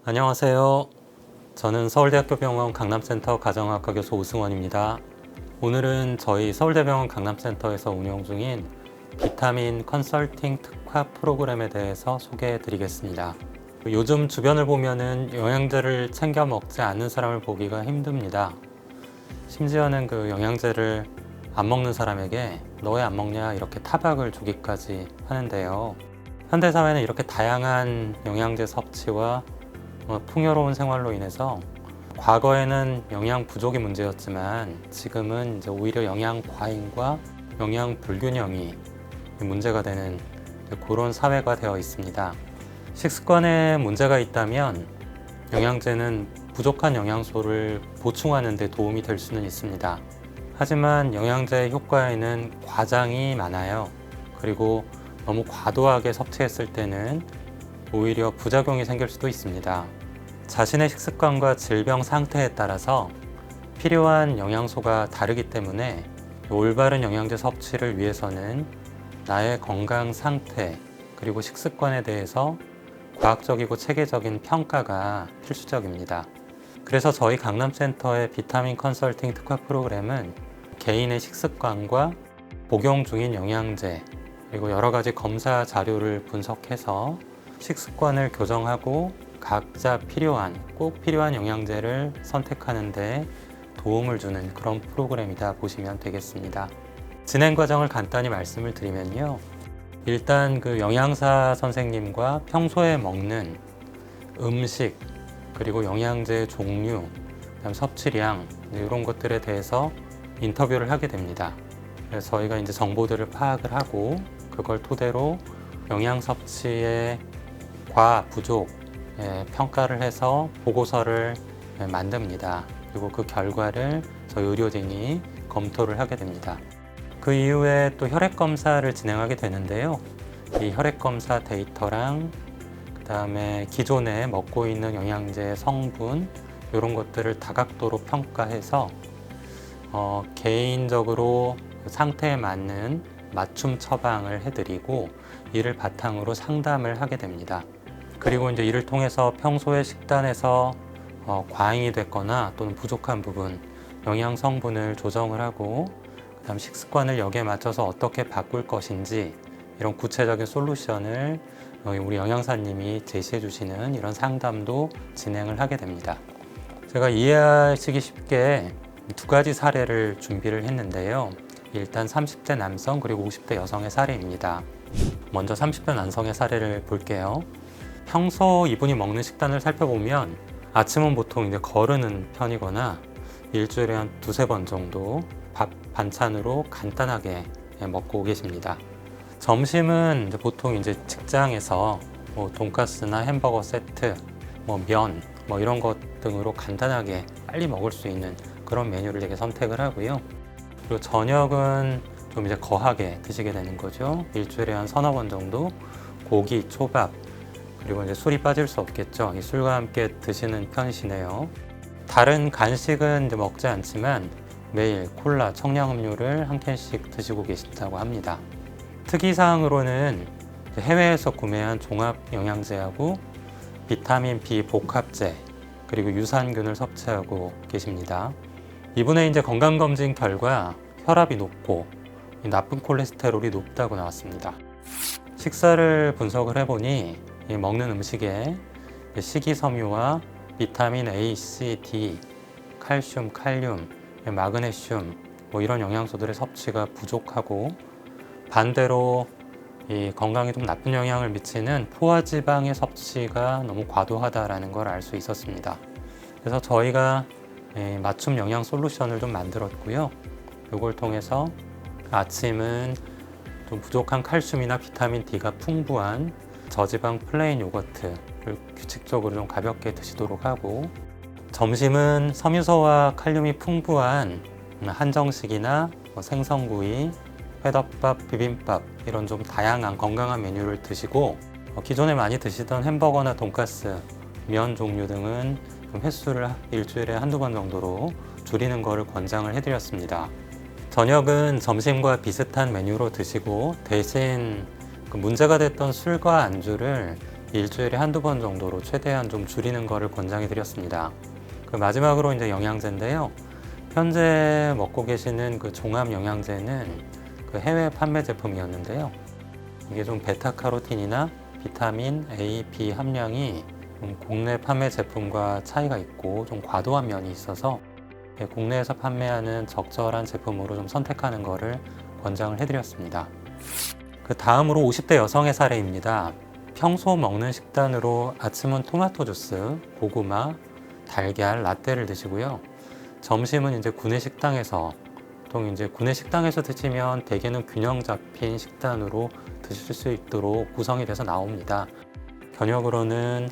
안녕하세요. 저는 서울대학교 병원 강남센터 가정의학과 교수 오승원입니다. 오늘은 저희 서울대병원 강남센터에서 운영 중인 비타민 컨설팅 특화 프로그램에 대해서 소개해 드리겠습니다. 요즘 주변을 보면은 영양제를 챙겨 먹지 않는 사람을 보기가 힘듭니다. 심지어는 그 영양제를 안 먹는 사람에게 너 왜 안 먹냐 이렇게 타박을 주기까지 하는데요. 현대사회는 이렇게 다양한 영양제 섭취와 풍요로운 생활로 인해서 과거에는 영양 부족이 문제였지만 지금은 이제 오히려 영양 과잉과 영양 불균형이 문제가 되는 그런 사회가 되어 있습니다. 식습관에 문제가 있다면 영양제는 부족한 영양소를 보충하는 데 도움이 될 수는 있습니다. 하지만 영양제의 효과에는 과장이 많아요. 그리고 너무 과도하게 섭취했을 때는 오히려 부작용이 생길 수도 있습니다. 자신의 식습관과 질병 상태에 따라서 필요한 영양소가 다르기 때문에 올바른 영양제 섭취를 위해서는 나의 건강 상태 그리고 식습관에 대해서 과학적이고 체계적인 평가가 필수적입니다. 그래서 저희 강남센터의 비타민 컨설팅 특화 프로그램은 개인의 식습관과 복용 중인 영양제 그리고 여러 가지 검사 자료를 분석해서 식습관을 교정하고 각자 꼭 필요한 영양제를 선택하는 데 도움을 주는 그런 프로그램이다 보시면 되겠습니다. 진행 과정을 간단히 말씀을 드리면요. 일단 그 영양사 선생님과 평소에 먹는 음식 그리고 영양제 종류, 그다음 섭취량 이런 것들에 대해서 인터뷰를 하게 됩니다. 그래서 저희가 이제 정보들을 파악을 하고 그걸 토대로 영양 섭취의 과 부족 평가를 해서 보고서를 만듭니다. 그리고 그 결과를 저희 의료진이 검토를 하게 됩니다. 그 이후에 또 혈액 검사를 진행하게 되는데요. 이 혈액 검사 데이터랑 그 다음에 기존에 먹고 있는 영양제의 성분 이런 것들을 다각도로 평가해서 개인적으로 상태에 맞는 맞춤 처방을 해드리고 이를 바탕으로 상담을 하게 됩니다. 그리고 이제 이를 통해서 평소에 식단에서 과잉이 됐거나 또는 부족한 부분, 영양 성분을 조정을 하고 그다음 식습관을 여기에 맞춰서 어떻게 바꿀 것인지 이런 구체적인 솔루션을 우리 영양사님이 제시해 주시는 이런 상담도 진행을 하게 됩니다. 제가 이해하시기 쉽게 두 가지 사례를 준비를 했는데요. 일단 30대 남성 그리고 50대 여성의 사례입니다. 먼저 30대 남성의 사례를 볼게요. 평소 이분이 먹는 식단을 살펴보면 아침은 보통 이제 거르는 편이거나 일주일에 한 두세 번 정도 밥 반찬으로 간단하게 먹고 계십니다. 점심은 이제 보통 이제 직장에서 돈가스나 햄버거 세트, 면, 이런 것 등으로 간단하게 빨리 먹을 수 있는 그런 메뉴를 되게 선택을 하고요. 그리고 저녁은 좀 이제 거하게 드시게 되는 거죠. 일주일에 한 서너 번 정도 고기, 초밥, 그리고 이제 술이 빠질 수 없겠죠. 이 술과 함께 드시는 편이시네요. 다른 간식은 이제 먹지 않지만 매일 콜라, 청량음료를 한 캔씩 드시고 계신다고 합니다. 특이사항으로는 해외에서 구매한 종합 영양제하고 비타민 B 복합제 그리고 유산균을 섭취하고 계십니다. 이분의 이제 건강검진 결과 혈압이 높고 나쁜 콜레스테롤이 높다고 나왔습니다. 식사를 분석을 해보니 먹는 음식에 식이섬유와 비타민 A, C, D, 칼슘, 칼륨, 마그네슘 이런 영양소들의 섭취가 부족하고 반대로 이 건강에 좀 나쁜 영향을 미치는 포화지방의 섭취가 너무 과도하다라는 걸 알 수 있었습니다. 그래서 저희가 맞춤 영양 솔루션을 좀 만들었고요. 이걸 통해서 아침은 좀 부족한 칼슘이나 비타민 D가 풍부한 저지방 플레인 요거트를 규칙적으로 좀 가볍게 드시도록 하고 점심은 섬유소와 칼륨이 풍부한 한정식이나 생선구이, 회덮밥, 비빔밥 이런 좀 다양한 건강한 메뉴를 드시고 기존에 많이 드시던 햄버거나 돈가스, 면 종류 등은 좀 횟수를 일주일에 한두 번 정도로 줄이는 것을 권장을 해드렸습니다. 저녁은 점심과 비슷한 메뉴로 드시고 대신 그 문제가 됐던 술과 안주를 일주일에 한두 번 정도로 최대한 좀 줄이는 것을 권장해 드렸습니다. 그 마지막으로 이제 영양제인데요. 현재 먹고 계시는 그 종합 영양제는 그 해외 판매 제품이었는데요. 이게 좀 베타카로틴이나 비타민 A, B 함량이 좀 국내 판매 제품과 차이가 있고 좀 과도한 면이 있어서 국내에서 판매하는 적절한 제품으로 좀 선택하는 것을 권장을 해드렸습니다. 그 다음으로 50대 여성의 사례입니다. 평소 먹는 식단으로 아침은 토마토 주스, 고구마, 달걀, 라떼를 드시고요. 점심은 이제 구내식당에서 보통 이제 구내식당에서 드시면 대개는 균형 잡힌 식단으로 드실 수 있도록 구성이 돼서 나옵니다. 저녁으로는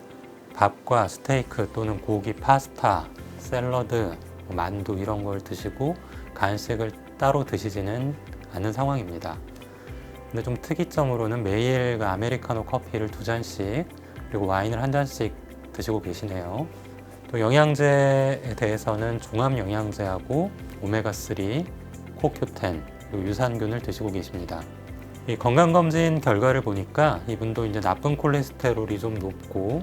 밥과 스테이크 또는 고기, 파스타, 샐러드, 만두 이런 걸 드시고 간식을 따로 드시지는 않는 상황입니다. 근데 좀 특이점으로는 매일 그 아메리카노 커피를 2잔씩 그리고 와인을 1잔씩 드시고 계시네요. 또 영양제에 대해서는 종합 영양제하고 오메가3, 코큐텐, 그리고 유산균을 드시고 계십니다. 이 건강검진 결과를 보니까 이분도 이제 나쁜 콜레스테롤이 좀 높고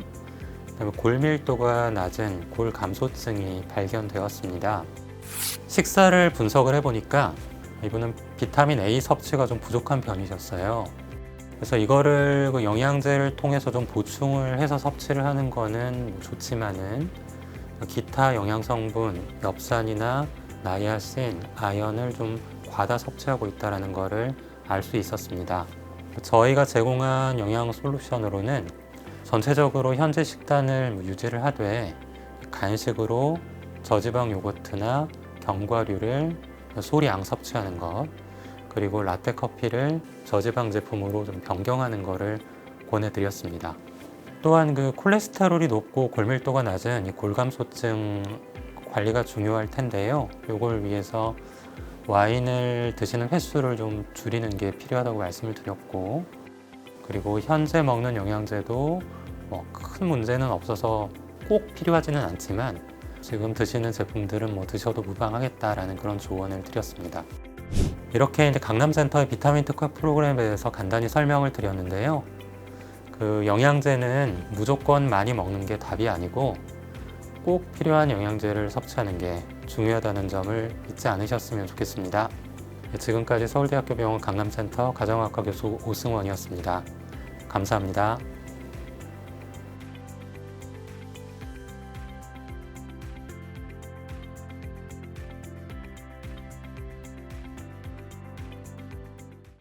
그다음에 골밀도가 낮은 골감소증이 발견되었습니다. 식사를 분석을 해보니까 이분은 비타민 A 섭취가 좀 부족한 편이셨어요. 그래서 이거를 그 영양제를 통해서 좀 보충을 해서 섭취를 하는 거는 뭐 좋지만은 기타 영양성분, 엽산이나 나이아신, 아연을 좀 과다 섭취하고 있다는 것을 알 수 있었습니다. 저희가 제공한 영양 솔루션으로는 전체적으로 현재 식단을 유지를 하되 간식으로 저지방 요거트나 견과류를 소량 섭취하는 것, 그리고 라떼 커피를 저지방 제품으로 좀 변경하는 것을 권해드렸습니다. 또한 그 콜레스테롤이 높고 골밀도가 낮은 이 골감소증 관리가 중요할 텐데요. 이걸 위해서 와인을 드시는 횟수를 좀 줄이는 게 필요하다고 말씀을 드렸고, 그리고 현재 먹는 영양제도 뭐 큰 문제는 없어서 꼭 필요하지는 않지만 지금 드시는 제품들은 뭐 드셔도 무방하겠다라는 그런 조언을 드렸습니다. 이렇게 이제 강남센터의 비타민 특화 프로그램에 대해서 간단히 설명을 드렸는데요. 그 영양제는 무조건 많이 먹는 게 답이 아니고 꼭 필요한 영양제를 섭취하는 게 중요하다는 점을 잊지 않으셨으면 좋겠습니다. 지금까지 서울대학교 병원 강남센터 가정의학과 교수 오승원이었습니다. 감사합니다.